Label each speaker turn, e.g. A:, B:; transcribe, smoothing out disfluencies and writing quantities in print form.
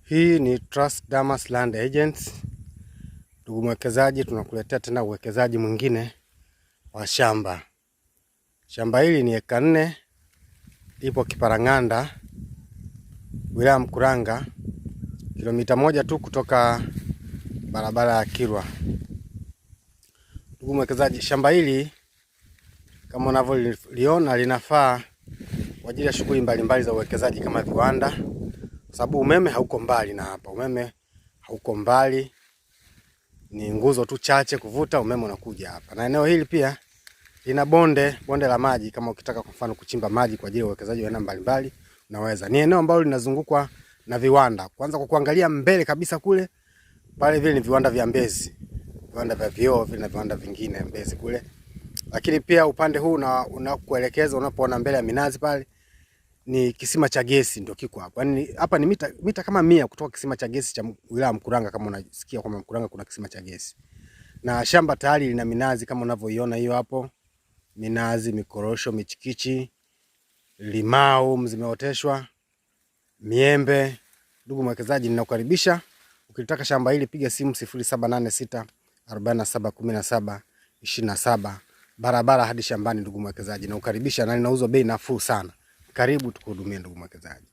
A: Hii ni Trust Damas Land Agents. Ndugu mwekezaji, tunakuletea tena uwekezaji mwingine wa shamba. Shamba hili ni eka 4, ipo Kiparang'anda, wilaya Mkuranga, kilomita 1 tu kutoka barabara ya Kilwa. Ndugu mwekezaji, shamba hili kama unavyoliona linafaa kwa ajili ya shughuli mbalimbali za uwekezaji kama viwanda, kwa sababu umeme hauko mbali na hapa. Umeme hauko mbali, ni nguzo tu chache kuvuta umeme unakuja hapa. Na eneo hili pia lina bonde la maji, kama ukitaka kwa mfano kuchimba maji kwa ajili ya uwekezaji wa aina mbalimbali unaweza. Ni eneo ambalo linazungukwa na viwanda. Kwanza kwa kuangalia mbele kabisa kule pale, vile ni viwanda vya Mbezi. Viwanda vya vioo vile na viwanda vingine Mbezi kule. Lakini pia upande huu unakuelekeza unapoona mbele ya minazi pale ni kisima cha gesi ndio kiko hapa. Yaani hapa ni mita kama 100 kutoka kisima cha gesi cha wilaya Mkuranga, kama unasikia kwamba Mkuranga kuna kisima cha gesi. Na shamba tayari lina minazi kama unavyoiona hiyo hapo. Minazi, mikorosho, michikichi, limau zimeoteshwa, miembe. Ndugu mwekezaji, ninakukaribisha. Ukitaka shamba hili piga simu 0786 47 17 27. Barabara hadi shambani ndugu mwekezaji. Na ukaribisha, na linauzwa bei nafuu sana. Karibu tukuhudumie ndugu mwekezaji.